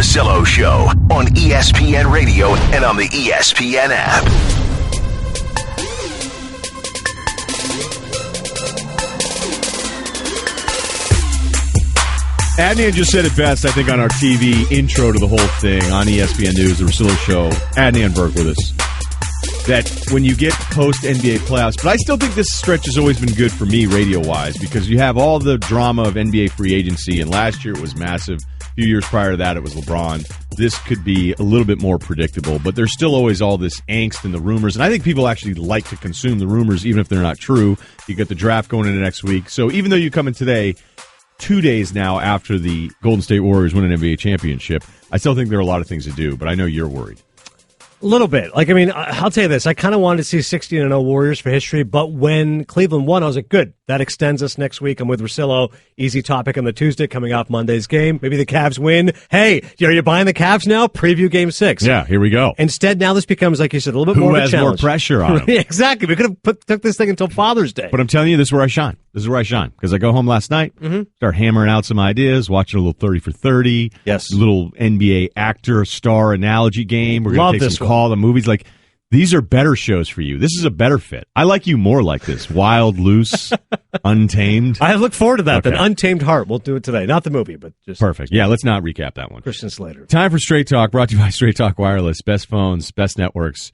Russillo Show on ESPN Radio and on the ESPN app. Adnan just said it best, I think, on our TV intro to the whole thing on ESPN News, the Russillo Show. Adnan Virk with us. That when you get post-NBA playoffs, but I still think this stretch has always been good for me radio-wise because you have all the drama of NBA free agency, and last year it was massive. A few years prior to that, it was LeBron. This could be a little bit more predictable, but there's still always all this angst and the rumors, and I think people actually like to consume the rumors even if they're not true. You got the draft going into next week, so even though you come in today, 2 days now after the Golden State Warriors win an NBA championship, I still think there are a lot of things to do, but I know you're worried. A little bit. I'll tell you this. I kind of wanted to see 16-0 Warriors for history, but when Cleveland won, I was like, good. That extends us next week. I'm with Russillo. Easy topic on the Tuesday coming off Monday's game. Maybe the Cavs win. Hey, are you buying the Cavs now? Preview Game 6. Yeah, here we go. Instead, now this becomes, like you said, a little bit more of a challenge. Who has more pressure on them? Exactly. We could have took this thing until Father's Day. But I'm telling you, this is where I shine. Because I go home last night, start hammering out some ideas, watching a little 30 for 30. Yes. Little NBA actor star analogy game. We're going to take some call to movies. Like, these are better shows for you. This is a better fit. I like you more like this. Wild, loose, untamed. I look forward to that. Okay. Then Untamed Heart. We'll do it today. Not the movie, but just... Perfect. Yeah, let's not recap that one. Christian Slater. Time for Straight Talk, brought to you by Straight Talk Wireless. Best phones, best networks,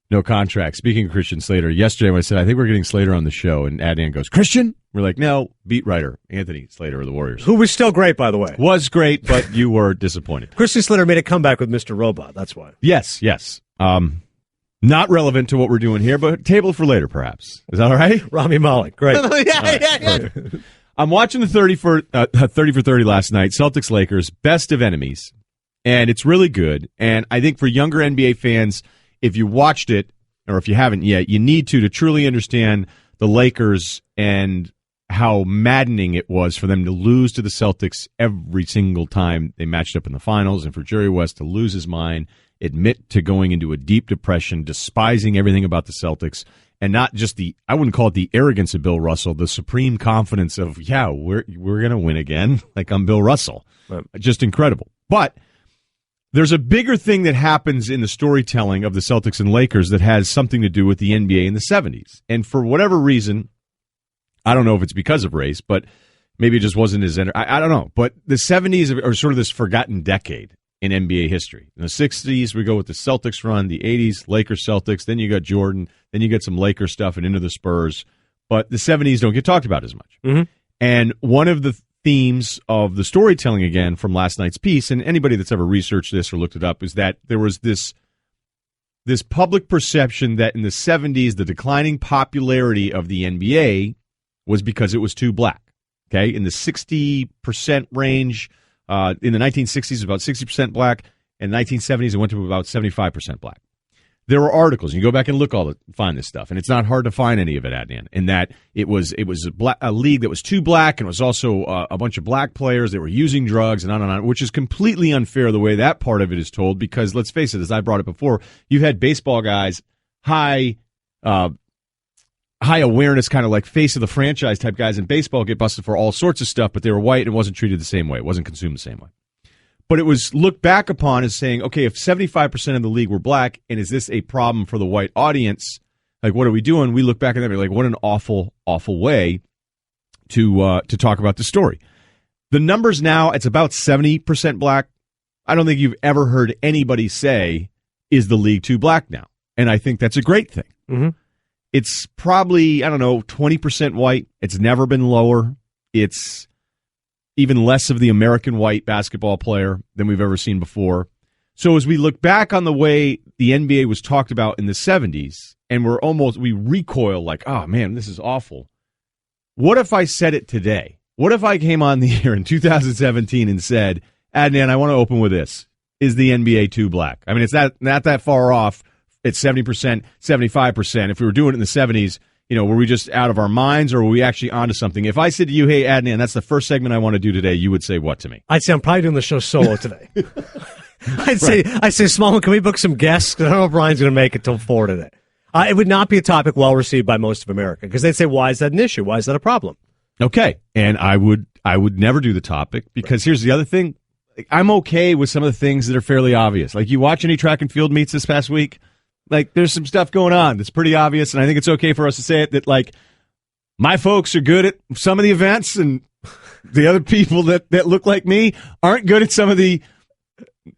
no contracts. Speaking of Christian Slater, yesterday when I said, I think we're getting Slater on the show, and Adnan goes, Christian? We're like, no, beat writer, Anthony Slater of the Warriors. Who was still great, by the way. Was great, but you were disappointed. Christian Slater made a comeback with Mr. Robot, that's why. Yes. Not relevant to what we're doing here, but table for later, perhaps. Is that all right? Rami Malek, great. Yeah. I'm watching the 30 for 30 last night, Celtics-Lakers, best of enemies, and it's really good. And I think for younger NBA fans, if you watched it, or if you haven't yet, you need to truly understand the Lakers and how maddening it was for them to lose to the Celtics every single time they matched up in the finals, and for Jerry West to lose his mind, admit to going into a deep depression, despising everything about the Celtics, and not just I wouldn't call it the arrogance of Bill Russell, the supreme confidence of, we're going to win again, like I'm Bill Russell. Just incredible. But there's a bigger thing that happens in the storytelling of the Celtics and Lakers that has something to do with the NBA in the 70s. And for whatever reason, I don't know if it's because of race, but maybe it just wasn't as I don't know. But the 70s are sort of this forgotten decade in NBA history. In the 60s, we go with the Celtics run, the 80s, Lakers, Celtics, then you got Jordan, then you get some Lakers stuff and into the Spurs. But the 70s don't get talked about as much. Mm-hmm. And one of the themes of the storytelling, again, from last night's piece, and anybody that's ever researched this or looked it up, is that there was this public perception that in the 70s, the declining popularity of the NBA was because it was too black. Okay, in the 60% range, in the 1960s, it was about 60% black. In the 1970s, it went to about 75% black. There were articles. You go back and find this stuff, and it's not hard to find any of it, Adnan. In that it was a league that was too black, and it was also a bunch of black players that were using drugs, and on, which is completely unfair the way that part of it is told. Because let's face it, as I brought it before, you've had baseball guys, high awareness, kind of like face of the franchise type guys in baseball get busted for all sorts of stuff, but they were white and it wasn't treated the same way. It wasn't consumed the same way. But it was looked back upon as saying, okay, if 75% of the league were black, and is this a problem for the white audience? Like, what are we doing? We look back at that and be like, what an awful, awful way to talk about the story. The numbers now, it's about 70% black. I don't think you've ever heard anybody say, is the league too black now? And I think that's a great thing. Mm-hmm. It's probably, 20% white. It's never been lower. It's even less of the American white basketball player than we've ever seen before. So as we look back on the way the NBA was talked about in the 70s, and we recoil like, oh man, this is awful. What if I said it today? What if I came on the air in 2017 and said, Adnan, I want to open with this. Is the NBA too black? I mean, it's not that far off. It's 70%, 75%. If we were doing it in the 70s, were we just out of our minds, or were we actually onto something? If I said to you, hey, Adnan, that's the first segment I want to do today, you would say what to me? I'd say I'm probably doing the show solo today. I'd say, Smallman, can we book some guests? Because I don't know if Ryan's going to make it till 4 today. It would not be a topic well received by most of America, because they'd say, why is that an issue? Why is that a problem? Okay, and I would never do the topic, because here's the other thing. I'm okay with some of the things that are fairly obvious. Like, you watch any track and field meets this past week, like, there's some stuff going on that's pretty obvious, and I think it's okay for us to say it, that, like, my folks are good at some of the events, and the other people that look like me aren't good at some of the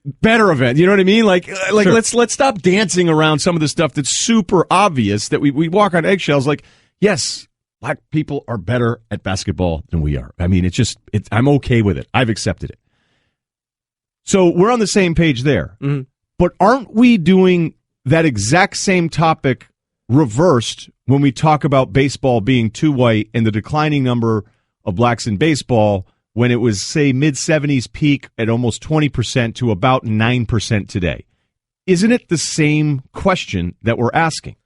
better events. You know what I mean? Like Sure. let's stop dancing around some of the stuff that's super obvious, that we walk on eggshells. Like, yes, black people are better at basketball than we are. I mean, I'm okay with it. I've accepted it. So we're on the same page there. Mm-hmm. But aren't we doing that exact same topic reversed when we talk about baseball being too white and the declining number of blacks in baseball, when it was, say, mid-70s peak at almost 20% to about 9% today? Isn't it the same question that we're asking?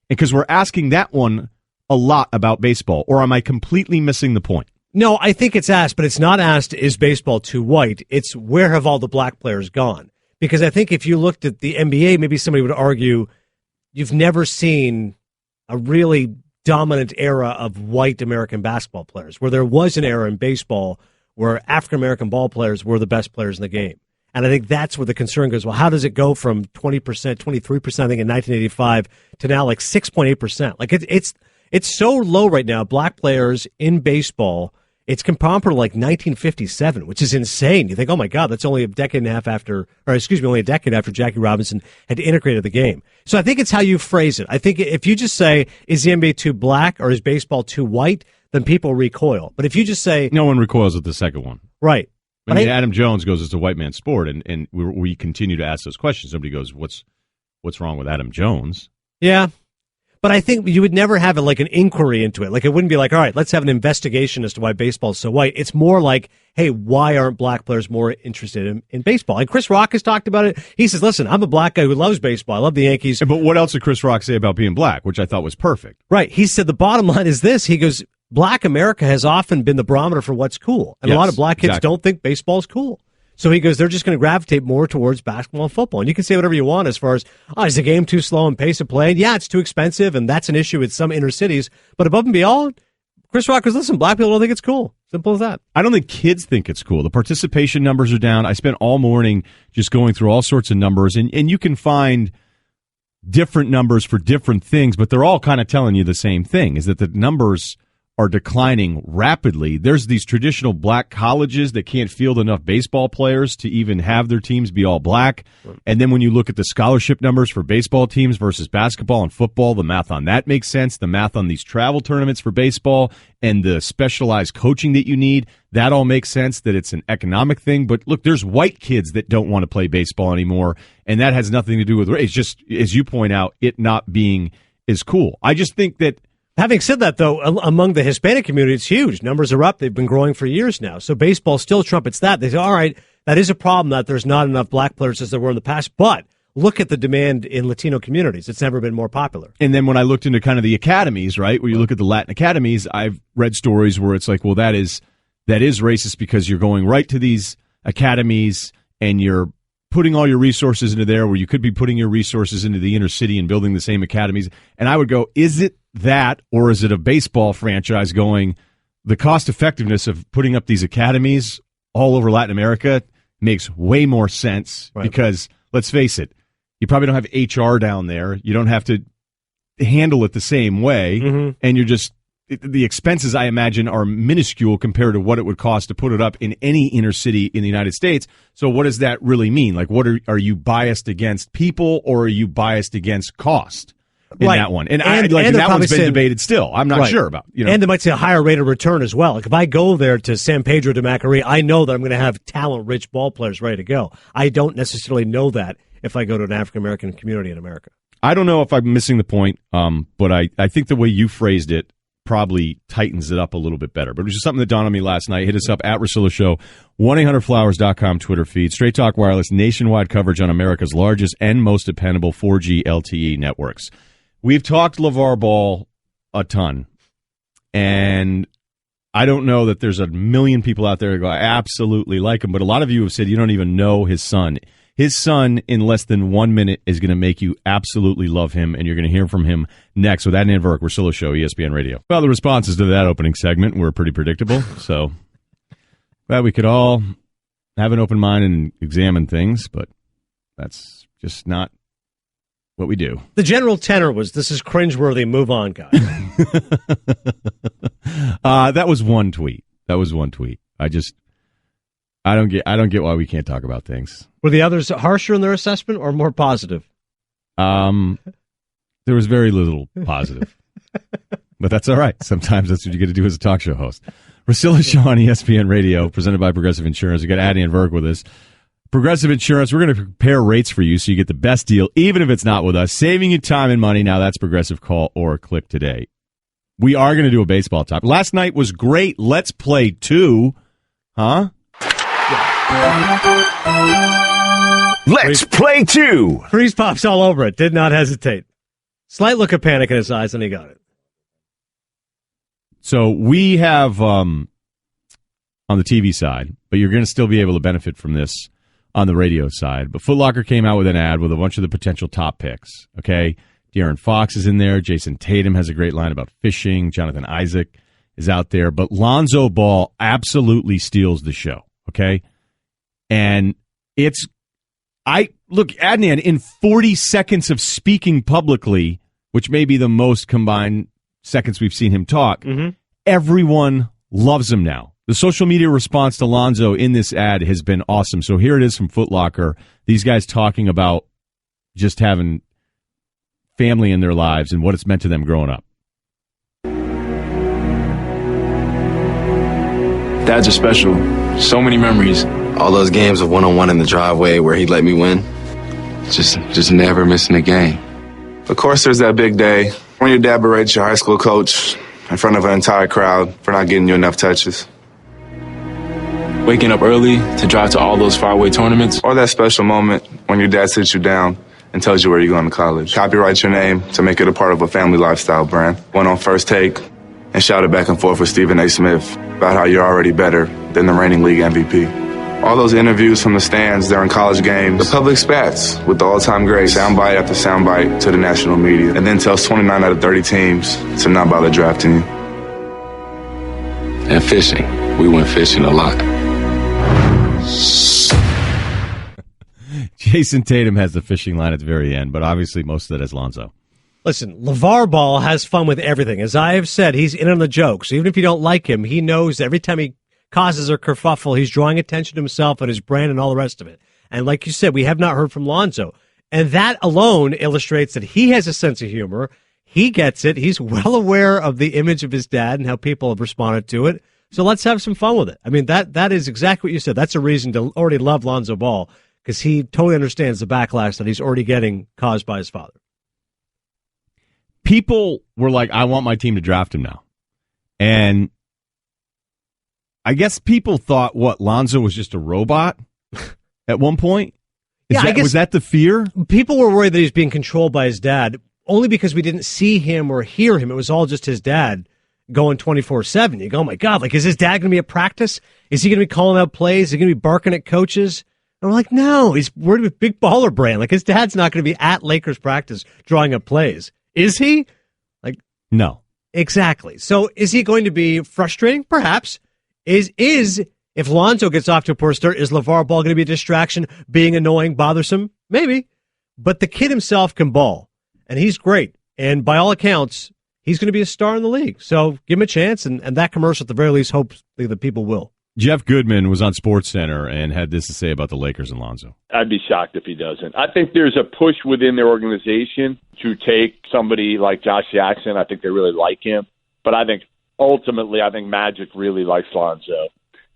Because we're asking that one a lot about baseball, or am I completely missing the point? No, I think it's asked, but it's not asked, is baseball too white? It's, where have all the black players gone? Because I think if you looked at the NBA, maybe somebody would argue you've never seen a really dominant era of white American basketball players, where there was an era in baseball where African-American ball players were the best players in the game. And I think that's where the concern goes. Well, how does it go from 20%, 23%, I think, in 1985 to now like 6.8%? Like, it's so low right now, black players in baseball. It's comparable to like 1957, which is insane. You think, oh my God, that's only a decade after Jackie Robinson had integrated the game. So I think it's how you phrase it. I think if you just say, is the NBA too black or is baseball too white, then people recoil. But if you just say... No one recoils at the second one. Right. I mean, Adam Jones goes, it's a white man's sport, and we continue to ask those questions. Somebody goes, what's wrong with Adam Jones? Yeah. But I think you would never have like an inquiry into it. Like, it wouldn't be like, all right, let's have an investigation as to why baseball is so white. It's more like, hey, why aren't black players more interested in baseball? And Chris Rock has talked about it. He says, listen, I'm a black guy who loves baseball. I love the Yankees. But what else did Chris Rock say about being black, which I thought was perfect? Right. He said the bottom line is this. He goes, black America has often been the barometer for what's cool. And a lot of black kids don't think baseball's cool. So he goes, they're just going to gravitate more towards basketball and football. And you can say whatever you want as far as, is the game too slow in pace of play? And yeah, it's too expensive, and that's an issue with some inner cities. But above and beyond, Chris Rock goes, listen, black people don't think it's cool. Simple as that. I don't think kids think it's cool. The participation numbers are down. I spent all morning just going through all sorts of numbers, and you can find different numbers for different things, but they're all kind of telling you the same thing, is that the numbers are declining rapidly. There's these traditional black colleges that can't field enough baseball players to even have their teams be all black. And then when you look at the scholarship numbers for baseball teams versus basketball and football, the math on that makes sense. The math on these travel tournaments for baseball and the specialized coaching that you need, that all makes sense, that it's an economic thing. But look, there's white kids that don't want to play baseball anymore, and that has nothing to do with race. It's just, as you point out, it not being as cool. I just think that, having said that, though, among the Hispanic community, it's huge. Numbers are up. They've been growing for years now. So baseball still trumpets that. They say, all right, that is a problem that there's not enough black players as there were in the past. But look at the demand in Latino communities. It's never been more popular. And then when I looked into kind of the academies, right, where you look at the Latin academies, I've read stories where it's like, well, that is racist because you're going right to these academies and you're putting all your resources into there where you could be putting your resources into the inner city and building the same academies. And I would go, is it that, or is it a baseball franchise going, the cost effectiveness of putting up these academies all over Latin America makes way more sense, right? Because let's face it, you probably don't have HR down there. You don't have to handle it the same way. Mm-hmm. And you're just, the expenses, I imagine, are minuscule compared to what it would cost to put it up in any inner city in the United States. So what does that really mean? Like, what are you biased against people, or are you biased against cost in that one? And that one's been debated still. I'm not sure about, And they might say a higher rate of return as well. Like, if I go there to San Pedro de Macorís, I know that I'm going to have talent-rich ball players ready to go. I don't necessarily know that if I go to an African-American community in America. I don't know if I'm missing the point, but I think the way you phrased it probably tightens it up a little bit better. But it was just something that dawned on me last night. Hit us up at Russillo Show, 1-800-Flowers.com Twitter feed. Straight Talk Wireless, nationwide coverage on America's largest and most dependable 4G LTE networks. We've talked LeVar Ball a ton, and I don't know that there's a million people out there who go, I absolutely like him, but a lot of you have said you don't even know his son. His son, in less than 1 minute, is going to make you absolutely love him, and you're going to hear from him next with Adnan Virk, Russillo Show, ESPN Radio. Well, the responses to that opening segment were pretty predictable, so we could all have an open mind and examine things, but that's just not what we do. The general tenor was, this is cringeworthy, move on, guys. That was one tweet. I don't get why we can't talk about things. Were the others harsher in their assessment or more positive? There was very little positive. But that's all right. Sometimes that's what you get to do as a talk show host. Russillo Show on ESPN Radio, presented by Progressive Insurance. We got Adnan and Virk with us. Progressive Insurance, we're going to compare rates for you so you get the best deal, even if it's not with us. Saving you time and money. Now that's Progressive. Call or click today. We are going to do a baseball topic. Last night was great. Let's play 2. Huh? Let's play 2. Freeze pops all over it. Did not hesitate. Slight look of panic in his eyes, and he got it. So we have on the TV side, but you're going to still be able to benefit from this on the radio side. But Foot Locker came out with an ad with a bunch of the potential top picks. Okay, De'Aaron Fox is in there. Jason Tatum has a great line about fishing. Jonathan Isaac is out there. But Lonzo Ball absolutely steals the show. Okay, and look, Adnan, in 40 seconds of speaking publicly, which may be the most combined seconds we've seen him talk, everyone loves him now. The social media response to Lonzo in this ad has been awesome. So here it is from Foot Locker. These guys talking about just having family in their lives and what it's meant to them growing up. Dads are special. So many memories. All those games of one-on-one in the driveway where he'd let me win. Just never missing a game. Of course, there's that big day when your dad berates your high school coach in front of an entire crowd for not getting you enough touches. Waking up early to drive to all those faraway tournaments. Or that special moment when your dad sits you down and tells you where you're going to college. Copyright your name to make it a part of a family lifestyle brand. Went on First Take and shouted back and forth with Stephen A. Smith about how you're already better than the reigning league MVP. All those interviews from the stands during college games, the public spats with the all-time great, soundbite after soundbite to the national media, and then tells 29 out of 30 teams to not bother drafting you. And fishing. We went fishing a lot. Jason Tatum has the fishing line at the very end, but obviously most of that is Lonzo. Listen, LeVar Ball has fun with everything. As I have said, he's in on the jokes. Even if you don't like him, he knows that every time he causes a kerfuffle, he's drawing attention to himself and his brand and all the rest of it. And like you said, we have not heard from Lonzo. And that alone illustrates that he has a sense of humor. He gets it. He's well aware of the image of his dad and how people have responded to it. So let's have some fun with it. I mean, that is exactly what you said. That's a reason to already love Lonzo Ball, because he totally understands the backlash that he's already getting caused by his father. People were like, I want my team to draft him now. And I guess people thought, Lonzo was just a robot at one point? Was that the fear? People were worried that he was being controlled by his dad, only because we didn't see him or hear him. It was all just his dad going 24/7. You go, oh my God, is his dad going to be at practice? Is he going to be calling out plays? Is he going to be barking at coaches? And we're like, no, we're a big baller brand. His dad's not going to be at Lakers practice drawing up plays. Is he? No. Exactly. So is he going to be frustrating? Perhaps. If Lonzo gets off to a poor start, is LeVar Ball going to be a distraction, being annoying, bothersome? Maybe. But the kid himself can ball, and he's great. And by all accounts, he's going to be a star in the league. So give him a chance, and that commercial at the very least hopes that people will. Jeff Goodman was on SportsCenter and had this to say about the Lakers and Lonzo. I'd be shocked if he doesn't. I think there's a push within their organization to take somebody like Josh Jackson. I think they really like him. But I think ultimately, Magic really likes Lonzo.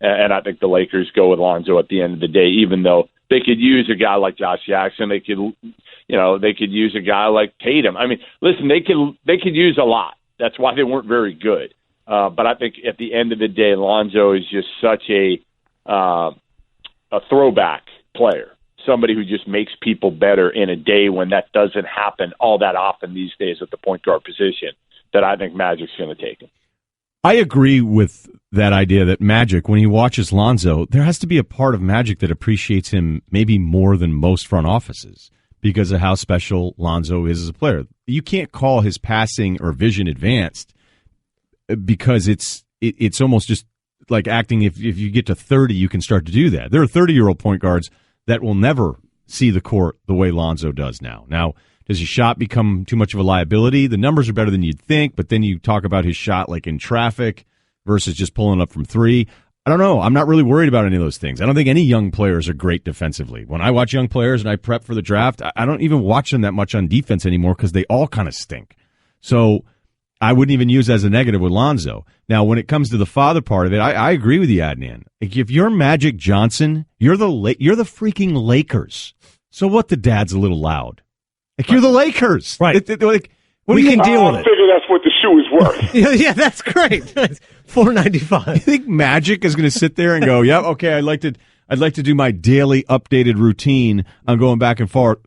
And I think the Lakers go with Lonzo at the end of the day, even though they could use a guy like Josh Jackson. They could use a guy like Tatum. I mean, listen, they could use a lot. That's why they weren't very good. But I think at the end of the day, Lonzo is just such a throwback player, somebody who just makes people better in a day when that doesn't happen all that often these days at the point guard position, that I think Magic's going to take him. I agree with that idea that Magic, when he watches Lonzo, there has to be a part of Magic that appreciates him maybe more than most front offices because of how special Lonzo is as a player. You can't call his passing or vision advanced because it's almost just like acting if you get to 30, you can start to do that. There are 30-year-old point guards that will never see the court the way Lonzo does now. Now, does his shot become too much of a liability? The numbers are better than you'd think, but then you talk about his shot like in traffic versus just pulling up from three. I don't know. I'm not really worried about any of those things. I don't think any young players are great defensively. When I watch young players and I prep for the draft, I don't even watch them that much on defense anymore because they all kind of stink. So I wouldn't even use that as a negative with Lonzo. Now, when it comes to the father part of it, I agree with you, Adnan. Like, if you're Magic Johnson, you're the freaking Lakers. So what? The dad's a little loud. Like, you're the Lakers, right? We can deal with it. I figure that's what the shoe is worth. Yeah, that's great. $4.95. You think Magic is going to sit there and go, "Yep, okay, I'd like to do my daily updated routine on going back and forth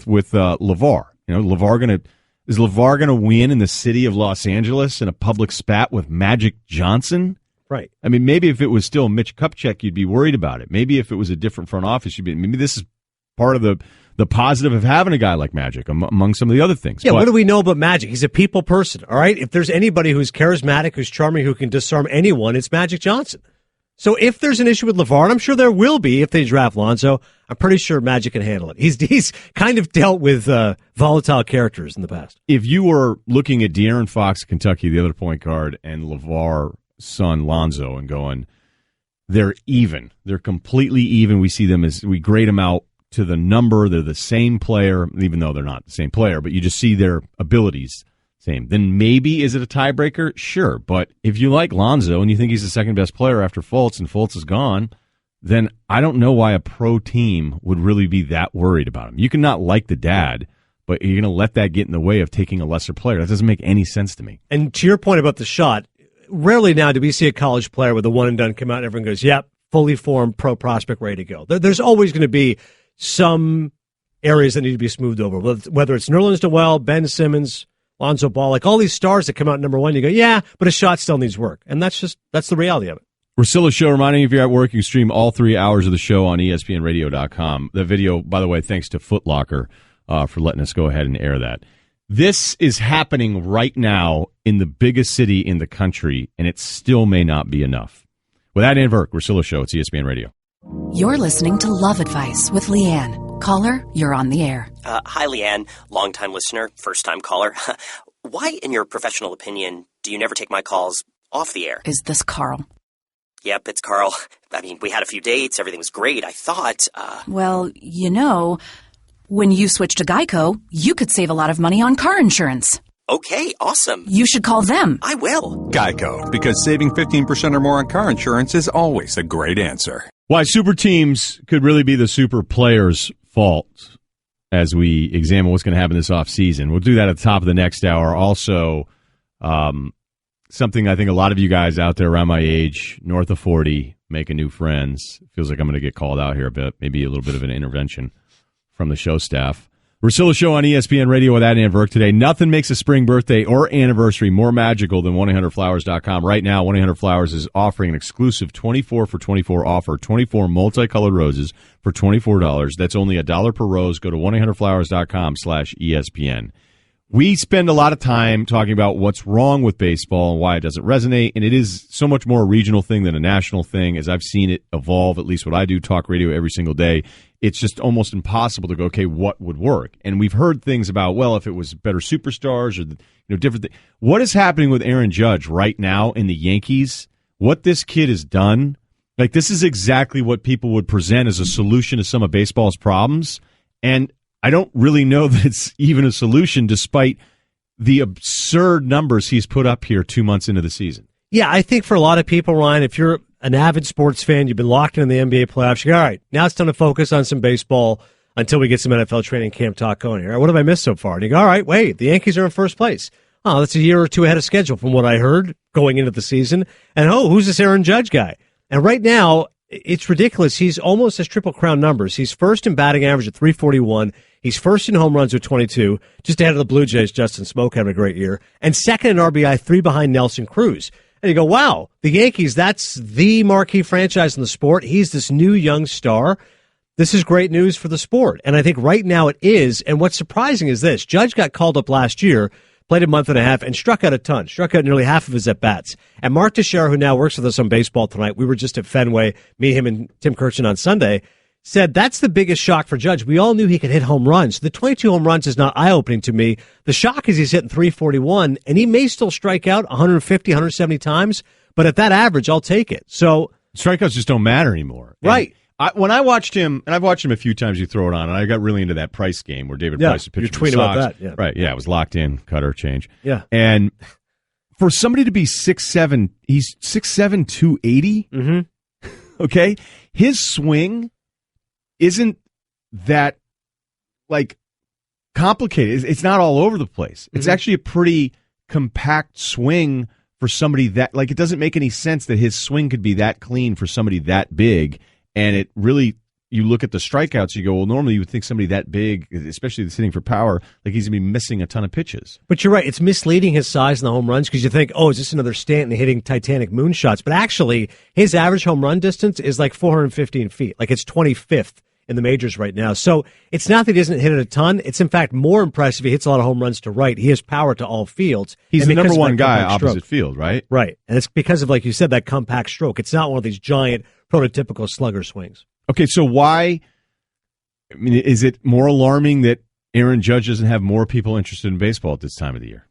with LeVar." You know, is LeVar going to win in the city of Los Angeles in a public spat with Magic Johnson? Right. I mean, maybe if it was still Mitch Kupchak, you'd be worried about it. Maybe if it was a different front office, maybe this is part of the positive of having a guy like Magic among some of the other things. Yeah, what do we know about Magic? He's a people person, all right? If there's anybody who's charismatic, who's charming, who can disarm anyone, it's Magic Johnson. So if there's an issue with LeVar, and I'm sure there will be if they draft Lonzo, I'm pretty sure Magic can handle it. He's kind of dealt with volatile characters in the past. If you were looking at De'Aaron Fox, Kentucky, the other point guard, and LeVar's son, Lonzo, and going, they're even. They're completely even. We grade them out to the number. They're the same player, even though they're not the same player, but you just see their abilities same. Then maybe is it a tiebreaker? Sure. But if you like Lonzo and you think he's the second best player after Fultz and Fultz is gone, then I don't know why a pro team would really be that worried about him. You can not like the dad, but you're going to let that get in the way of taking a lesser player. That doesn't make any sense to me. And to your point about the shot, rarely now do we see a college player with a one and done come out and everyone goes, yep, fully formed pro prospect ready to go. There's always going to be some areas that need to be smoothed over, whether it's Nerlens Noel, Ben Simmons, Lonzo Ball, like all these stars that come out number one, you go, yeah, but a shot still needs work. And that's the reality of it. Russillo Show, reminding you if you're at work, you can stream all 3 hours of the show on ESPNradio.com. The video, by the way, thanks to Foot Locker for letting us go ahead and air that. This is happening right now in the biggest city in the country, and it still may not be enough. With Ryen and Adnan Virk, Russillo Show, it's ESPN Radio. You're listening to Love Advice with Leanne. Caller, you're on the air. Hi, Leanne. Long-time listener, first-time caller. Why, in your professional opinion, do you never take my calls off the air? Is this Carl? Yep, it's Carl. I mean, we had a few dates. Everything was great. I thought, Well, when you switch to Geico, you could save a lot of money on car insurance. Okay, awesome. You should call them. I will. Geico, because saving 15% or more on car insurance is always a great answer. Why super teams could really be the super players' fault as we examine what's going to happen this offseason. We'll do that at the top of the next hour. Also, something I think a lot of you guys out there around my age, north of 40, making new friends. Feels like I'm going to get called out here a bit. Maybe a little bit of an intervention from the show staff. Russillo Show on ESPN Radio with Adnan Virk today. Nothing makes a spring birthday or anniversary more magical than 1-800-Flowers.com. Right now, 1-800-Flowers is offering an exclusive 24 for 24 offer, 24 multicolored roses for $24. That's only $1 per rose. Go to 1-800-Flowers.com/ESPN. We spend a lot of time talking about what's wrong with baseball and why it doesn't resonate, and it is so much more a regional thing than a national thing. As I've seen it evolve, at least what I do, talk radio every single day, it's just almost impossible to go, okay, what would work? And we've heard things about, well, if it was better superstars or different things. What is happening with Aaron Judge right now in the Yankees? What this kid has done, like this is exactly what people would present as a solution to some of baseball's problems, and I don't really know that it's even a solution despite the absurd numbers he's put up here 2 months into the season. Yeah, I think for a lot of people, Ryan, if you're an avid sports fan, you've been locked in the NBA playoffs, you go, all right, now it's time to focus on some baseball until we get some NFL training camp talk going here. What have I missed so far? And you go, all right, wait, the Yankees are in first place. Oh, that's a year or two ahead of schedule from what I heard going into the season. And who's this Aaron Judge guy? And right now, it's ridiculous. He's almost has Triple Crown numbers. He's first in batting average at 341. He's first in home runs with 22, just ahead of the Blue Jays. Justin Smoke having a great year. And second in RBI, 3 behind Nelson Cruz. And you go, wow, the Yankees, that's the marquee franchise in the sport. He's this new young star. This is great news for the sport. And I think right now it is. And what's surprising is this. Judge got called up last year played a month and a half, and struck out a ton, struck out nearly half of his at-bats. And Mark Teixeira, who now works with us on Baseball Tonight, we were just at Fenway, me, him, and Tim Kirchin on Sunday, said that's the biggest shock for Judge. We all knew he could hit home runs. The 22 home runs is not eye-opening to me. The shock is he's hitting 341, and he may still strike out 150, 170 times, but at that average, I'll take it. So strikeouts just don't matter anymore. Right. When I watched him, and I've watched him a few times, you throw it on, and I got really into that Price game where David Price pitched you're tweeting about that. Yeah. Right, yeah, it was locked in, cutter, change. Yeah. And for somebody to be 6'7", he's 6'7", 280, okay? His swing isn't that, complicated. It's not all over the place. It's actually a pretty compact swing for somebody that, it doesn't make any sense that his swing could be that clean for somebody that big. And it really, you look at the strikeouts, you go, well, normally you would think somebody that big, especially that's hitting for power, he's going to be missing a ton of pitches. But you're right. It's misleading his size in the home runs because you think, is this another Stanton hitting Titanic moonshots? But actually, his average home run distance is 415 feet. It's 25th in the majors right now. So it's not that he doesn't hit it a ton. It's, in fact, more impressive. He hits a lot of home runs to right. He has power to all fields. He's the number one guy opposite field, right? Right. And it's because of, like you said, that compact stroke. It's not one of these giant prototypical slugger swings. Okay, so why, is it more alarming that Aaron Judge doesn't have more people interested in baseball at this time of the year?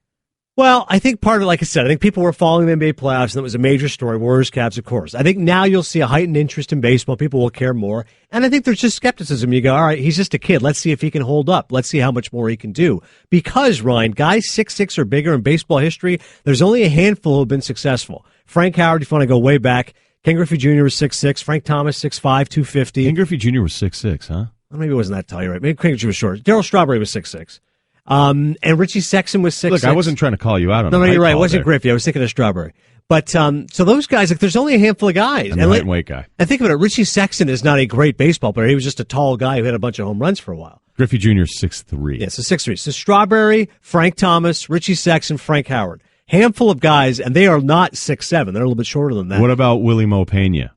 Well, I think part of it, like I said, I think people were following the NBA playoffs, and it was a major story, Warriors, Cavs, of course. I think now you'll see a heightened interest in baseball. People will care more. And I think there's just skepticism. You go, all right, he's just a kid. Let's see if he can hold up. Let's see how much more he can do. Because, Ryan, guys 6'6" or bigger in baseball history, there's only a handful who have been successful. Frank Howard, if you want to go way back. Ken Griffey Jr. was 6'6", Frank Thomas 6'5", 250. Ken Griffey Jr. was 6'6", huh? Well, maybe it wasn't that tall, you're right. Maybe Ken Griffey was short. Darryl Strawberry was 6'6". And Richie Sexton was 6'6". Look, I wasn't trying to call you out on No, you're right. It wasn't there. Griffey. I was thinking of Strawberry. But so those guys, there's only a handful of guys. And the height and weight guy. And think about it. Richie Sexton is not a great baseball player. He was just a tall guy who had a bunch of home runs for a while. Griffey Jr. is 6'3". Yeah, so 6'3". So Strawberry, Frank Thomas, Richie Sexton, Frank Howard. Handful of guys, and they are not 6'7". They're a little bit shorter than that. What about Willie Mo Pena?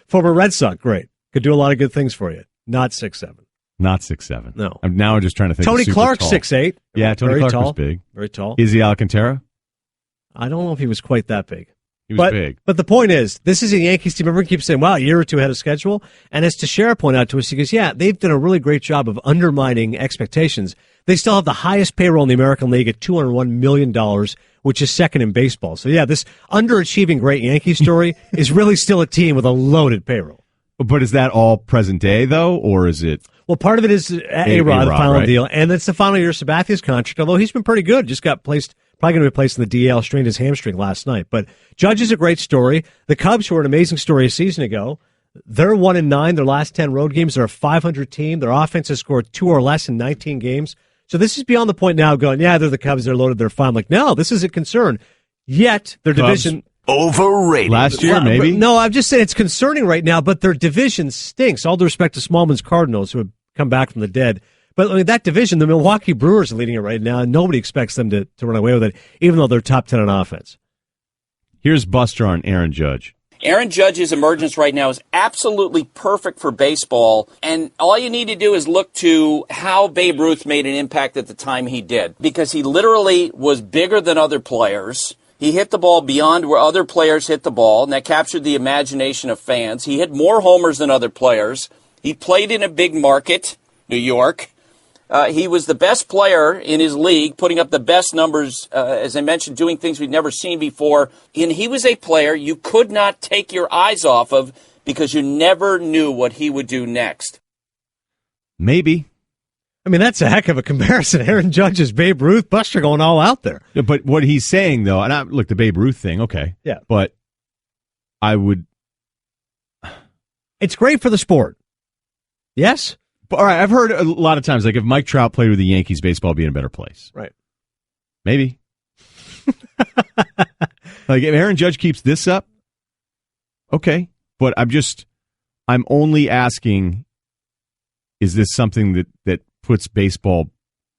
Former Red Sox, great. Could do a lot of good things for you. Not 6'7". Not 6'7". No. I'm now just trying to think. Tony Clark, tall. 6'8". Yeah, Tony Very Clark tall. was big. Very tall. Izzy Alcantara? I don't know if he was quite that big. He was big. But the point is, this is a Yankees team. Everyone keeps saying, wow, a year or two ahead of schedule. And as Teixeira pointed out to us, he goes, yeah, they've done a really great job of undermining expectations. They still have the highest payroll in the American League at $201 million, which is second in baseball. So, yeah, this underachieving great Yankee story is really still a team with a loaded payroll. But is that all present day, though, or is it? Well, part of it is A-Rod, the final right? deal, and it's the final year of Sabathia's contract, although he's been pretty good. Just got placed, probably going to be placed in the DL, strained his hamstring last night. But Judge is a great story. The Cubs, who were an amazing story a season ago, they're 1-9. Their last 10 road games, they're a 500 team. Their offense has scored 2 or less in 19 games. So this is beyond the point now of going, yeah, they're the Cubs, they're loaded, they're fine. Like, no, this is a concern. Yet, their division... Overrated. Last year, maybe? No, I'm just saying it's concerning right now, but their division stinks. All due respect to Smallman's Cardinals, who have come back from the dead. But that division, the Milwaukee Brewers are leading it right now, and nobody expects them to run away with it, even though they're top 10 on offense. Here's Buster on Aaron Judge. Aaron Judge's emergence right now is absolutely perfect for baseball, and all you need to do is look to how Babe Ruth made an impact at the time he did, because he literally was bigger than other players. He hit the ball beyond where other players hit the ball, and that captured the imagination of fans. He hit more homers than other players. He played in a big market, New York. He was the best player in his league, putting up the best numbers, as I mentioned, doing things we'd never seen before. And he was a player you could not take your eyes off of because you never knew what he would do next. Maybe. I mean, that's a heck of a comparison. Aaron Judge is Babe Ruth, Buster going all out there. Yeah, but what he's saying, though, and look, the Babe Ruth thing, okay. Yeah. But I would... It's great for the sport. Yes? But, all right, I've heard a lot of times, if Mike Trout played with the Yankees, baseball would be in a better place. Right. Maybe. If Aaron Judge keeps this up, okay. But I'm only asking, is this something that puts baseball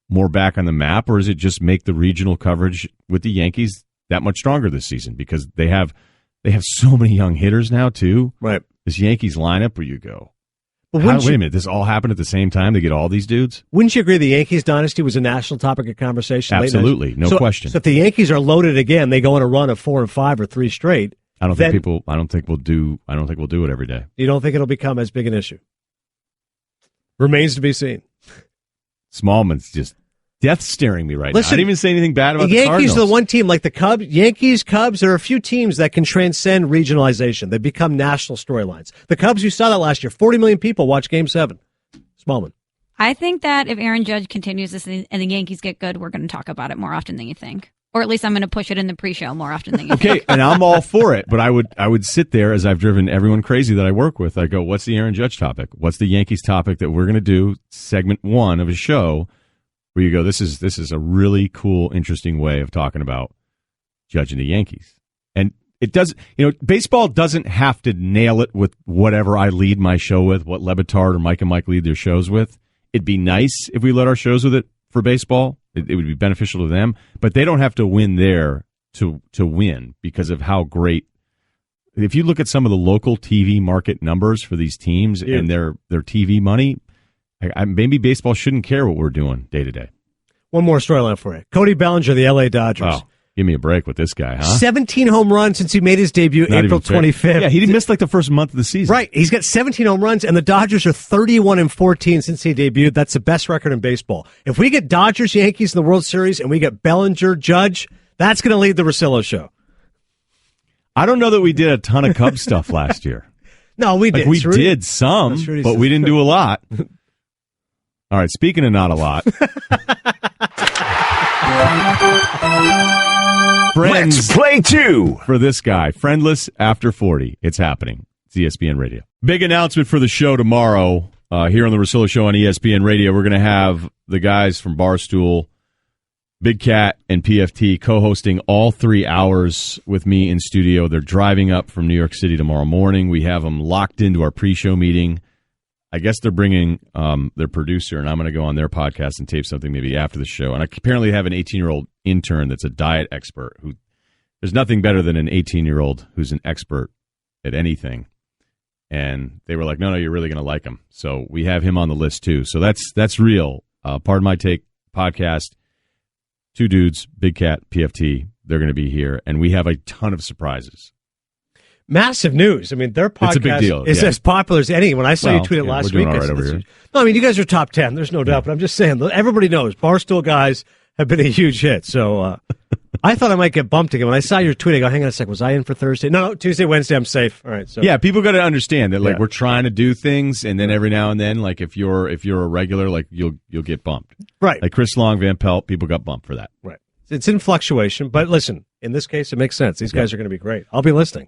more back on the map, or does it just make the regional coverage with the Yankees that much stronger this season? Because they have so many young hitters now, too. Right. This Yankees lineup, where you go. But wait a minute, this all happened at the same time to get all these dudes? Wouldn't you agree the Yankees dynasty was a national topic of conversation? Absolutely, no question. So if the Yankees are loaded again, they go on a run of 4 and 5 or 3 straight. I don't think we'll do it every day. You don't think it'll become as big an issue? Remains to be seen. Smallman's just death staring me right now. I didn't even say anything bad about the Yankees Cardinals. are the one team, like the Cubs. Yankees, Cubs, there are a few teams that can transcend regionalization. They become national storylines. The Cubs, you saw that last year. 40 million people watched Game 7. Smallman. I think that if Aaron Judge continues this and the Yankees get good, we're going to talk about it more often than you think. Or at least I'm going to push it in the pre-show more often than you think. Okay, and I'm all for it, but I would sit there as I've driven everyone crazy that I work with. I go, what's the Aaron Judge topic? What's the Yankees topic that we're going to do, segment 1 of a show, where you go, this is a really cool, interesting way of talking about Judge and the Yankees. And it does, baseball doesn't have to nail it with whatever I lead my show with, what Lebitard or Mike and Mike lead their shows with. It'd be nice if we led our shows with it for baseball. It would be beneficial to them, but they don't have to win there to win because of how great. If you look at some of the local TV market numbers for these teams and their TV money, maybe baseball shouldn't care what we're doing day to day. One more storyline for you. Cody Bellinger, the LA Dodgers. Oh, give me a break with this guy, huh? 17 home runs since he made his debut April 25th. Yeah, he missed like the first month of the season. Right. He's got 17 home runs, and the Dodgers are 31-14 since he debuted. That's the best record in baseball. If we get Dodgers, Yankees in the World Series, and we get Bellinger, Judge, that's going to lead the Russillo show. I don't know that we did a ton of Cubs stuff last year. No, we did. We did some, but we didn't do a lot. All right, speaking of not a lot. Friends, let's play 2 for this guy. Friendless after 40. It's happening. It's ESPN Radio. Big announcement for the show tomorrow here on the Russillo Show on ESPN Radio. We're going to have the guys from Barstool, Big Cat, and PFT co-hosting all 3 hours with me in studio. They're driving up from New York City tomorrow morning. We have them locked into our pre-show meeting. I guess they're bringing their producer, and I'm going to go on their podcast and tape something maybe after the show. And I apparently have an 18-year-old intern that's a diet expert. Who there's nothing better than an 18-year-old who's an expert at anything. And they were like, no, you're really going to like him. So we have him on the list, too. So that's real. Pardon My Take podcast. 2 dudes, Big Cat, PFT, they're going to be here. And we have a ton of surprises. Massive news. I mean, their podcast it's a big deal. is as popular as any. When I saw you tweet it last week, right over here. No, I mean, you guys are top 10. There's no doubt, but I'm just saying, everybody knows Barstool guys have been a huge hit. So I thought I might get bumped again. When I saw your tweet, I go, hang on a sec, was I in for Thursday? No, Tuesday, Wednesday, I'm safe. All right. So yeah, people got to understand that we're trying to do things, and then every now and then, like if you're a regular, like you'll get bumped. Right. Like Chris Long, Van Pelt, people got bumped for that. Right. It's in fluctuation, but listen, in this case, it makes sense. These guys are going to be great. I'll be listening.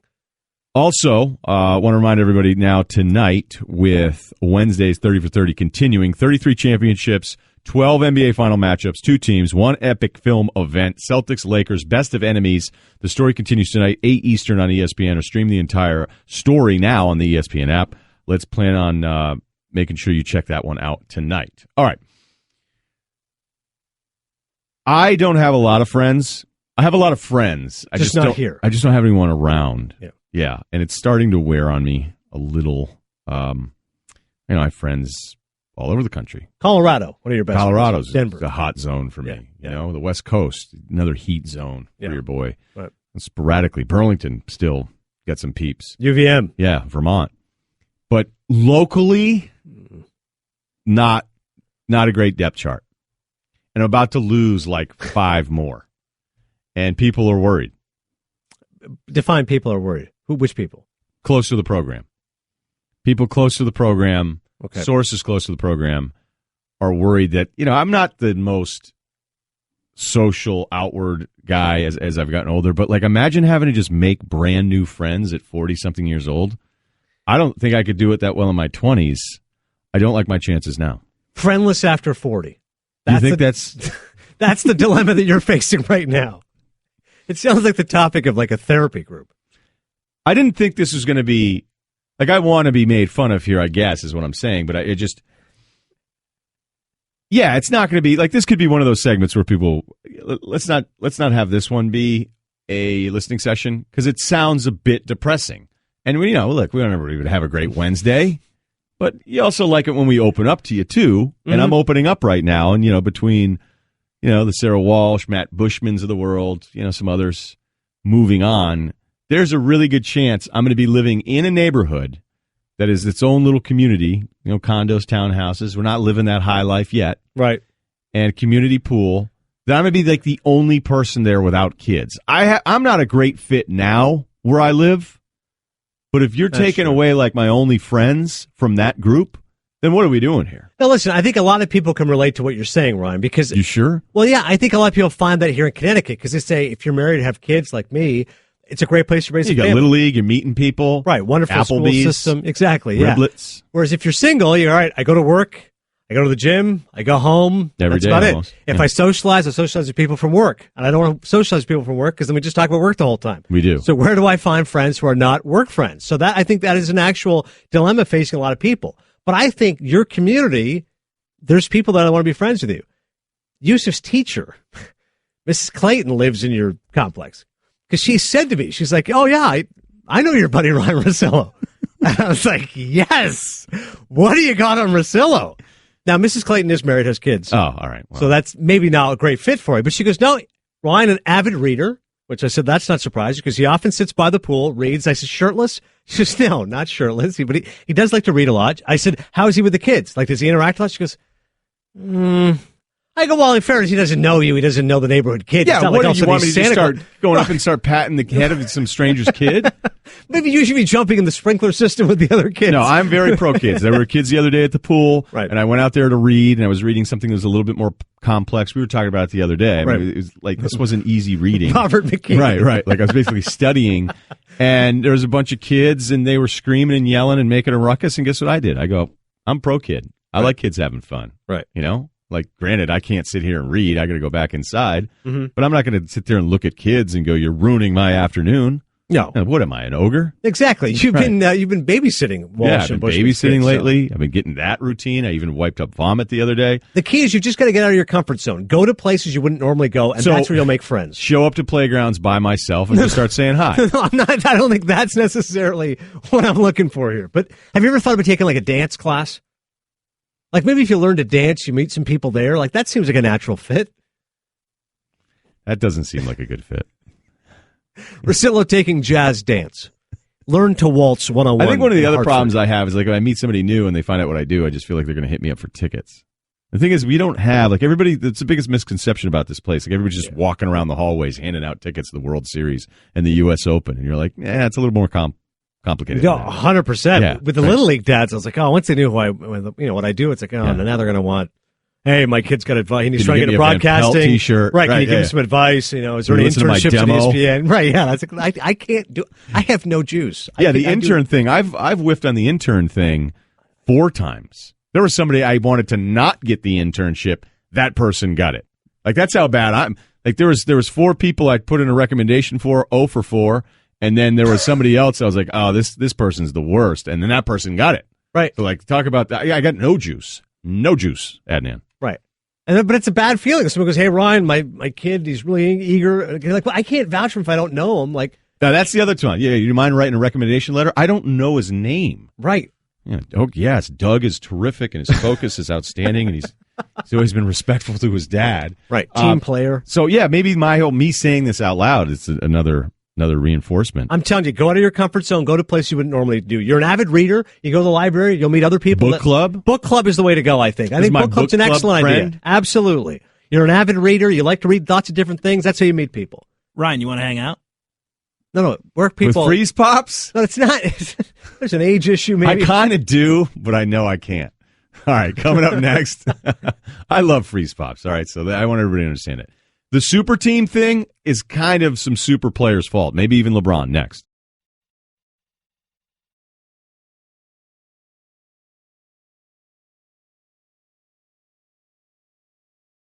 Also, want to remind everybody now tonight with Wednesday's 30 for 30 continuing, 33 championships, 12 NBA final matchups, 2 teams, 1 epic film event, Celtics, Lakers, best of enemies. The story continues tonight, 8 Eastern on ESPN, or stream the entire story now on the ESPN app. Let's plan on making sure you check that one out tonight. All right. I don't have a lot of friends. I have a lot of friends. I just not don't, here. I just don't have anyone around. Yeah, and it's starting to wear on me a little. I have friends all over the country. Colorado, one of your best. Colorado's Denver, a hot zone for me. The West Coast, another heat zone for your boy. Right. And sporadically, Burlington still got some peeps. UVM, Vermont, but locally, not a great depth chart. And I'm about to lose like 5 more, and people are worried. Define people are worried. Which people? Close to the program. People close to the program, okay. Sources close to the program are worried that, I'm not the most social, outward guy as I've gotten older, but like imagine having to just make brand new friends at 40-something years old. I don't think I could do it that well in my 20s. I don't like my chances now. Friendless after 40. You think that's the dilemma that you're facing right now? It sounds like the topic of like a therapy group. I didn't think this was going to be like I want to be made fun of here, I guess, is what I'm saying. But it's not going to be like this. Could be one of those segments where people let's not have this one be a listening session because it sounds a bit depressing. And look, we don't ever even have a great Wednesday, But you also like it when we open up to you, too. And I'm opening up right now. And, between, the Sarah Walsh, Matt Bushmans of the world, some others moving on, there's a really good chance I'm going to be living in a neighborhood that is its own little community, condos, townhouses. We're not living that high life yet. Right. And a community pool. That I'm going to be like the only person there without kids. I'm not a great fit now where I live. But if you're taking away like my only friends from that group, then what are we doing here? Now, listen, I think a lot of people can relate to what you're saying, Ryan, because... You sure? Well, yeah, I think a lot of people find that here in Connecticut, because they say if you're married and have kids like me, it's a great place to raise a family. You got Little League, you're meeting people. Right, wonderful Applebee's, school system. Exactly, yeah. Riblets. Whereas if you're single, you're all right, I go to work, I go to the gym, I go home. Every That's day about almost. it. If I socialize with people from work. And I don't want to socialize with people from work because then we just talk about work the whole time. We do. So where do I find friends who are not work friends? So I think that is an actual dilemma facing a lot of people. But I think your community, there's people that want to be friends with you. Yusuf's teacher, Mrs. Clayton, lives in your complex. Because she said to me, she's like, oh, yeah, I know your buddy Ryan Russillo. And I was like, yes. What do you got on Russillo? Now, Mrs. Clayton is married, has kids. Oh, all right. Well. So that's maybe not a great fit for you. But she goes, no, Ryan, an avid reader, which I said, that's not surprising because he often sits by the pool, reads. I said, shirtless? She says, no, not shirtless. But he does like to read a lot. I said, how is he with the kids? Like, does he interact a lot? She goes, I go, well, in fairness, he doesn't know you. He doesn't know the neighborhood kid. Yeah, what do you want me to just start going right. up and start patting the head of some stranger's kid? Maybe you should be jumping in the sprinkler system with the other kids. No, I'm very pro kids. There were kids the other day at the pool, right. And I went out there to read, and I was reading something that was a little bit more complex. We were talking about it the other day. I mean, it was like, this wasn't easy reading. Robert McKee. Right. Like I was basically studying, and there was a bunch of kids, and they were screaming and yelling and making a ruckus, and guess what I did? I go, I'm pro kid. I like kids having fun. Right. Like, granted, I can't sit here and read. I got to go back inside. Mm-hmm. But I'm not going to sit there and look at kids and go, "You're ruining my afternoon." No. What am I, an ogre? Exactly. You've been babysitting. Walsh I've been Bush babysitting kids, lately. I've been getting that routine. I even wiped up vomit the other day. The key is you just got to get out of your comfort zone. Go to places you wouldn't normally go, and that's where you'll make friends. Show up to playgrounds by myself and just start saying hi. No, I'm not. I don't think that's necessarily what I'm looking for here. But have you ever thought about taking like a dance class? Like maybe if you learn to dance, you meet some people there. Like that seems like a natural fit. That doesn't seem like a good fit. Russillo taking jazz dance. Learn to waltz 101. I think one of the other problems I have is like when I meet somebody new and they find out what I do, I just feel like they're going to hit me up for tickets. The thing is, we don't have, like everybody, that's the biggest misconception about this place. Like everybody's just walking around the hallways handing out tickets to the World Series and the U.S. Open. And you're like, it's a little more complicated. Yeah, 100%. Yeah, with the Little League dads, I was like, once they knew what I do, it's like, now they're going to want, hey, my kid's got advice. He's trying to get into broadcasting. T-shirt. Right, can you give him some advice? Is there an internship at ESPN? Right, yeah. That's I can't do. I have no juice. The intern thing. I've whiffed on the intern thing 4 times. There was somebody I wanted to not get the internship. That person got it. Like that's how bad I'm. Like there was 4 people I put in a recommendation for, 0 for 4. And then there was somebody else. I was like, this person's the worst. And then that person got it. Right. So like, talk about that. I got no juice, Adnan. Right. But it's a bad feeling. Someone goes, hey, Ryan, my kid, he's really eager. Like, well, I can't vouch for him if I don't know him. Like, now that's the other one. Yeah, you mind writing a recommendation letter? I don't know his name. Right. Yeah. Oh, yes. Doug is terrific, and his focus is outstanding, and he's always been respectful to his dad. Right. Team player. So yeah, maybe me saying this out loud is another reinforcement. I'm telling you, go out of your comfort zone. Go to places you wouldn't normally do. You're an avid reader. You go to the library. You'll meet other people. Book club? Book club is the way to go, I think. I think book club's an excellent idea. Absolutely. You're an avid reader. You like to read lots of different things. That's how you meet people. Ryan, you want to hang out? No. Work people. With Freeze Pops? No, it's not. There's an age issue, maybe. I kind of do, but I know I can't. All right, coming up next. I love Freeze Pops. All right, so I want everybody to understand it. The super team thing is kind of some super players' fault. Maybe even LeBron next.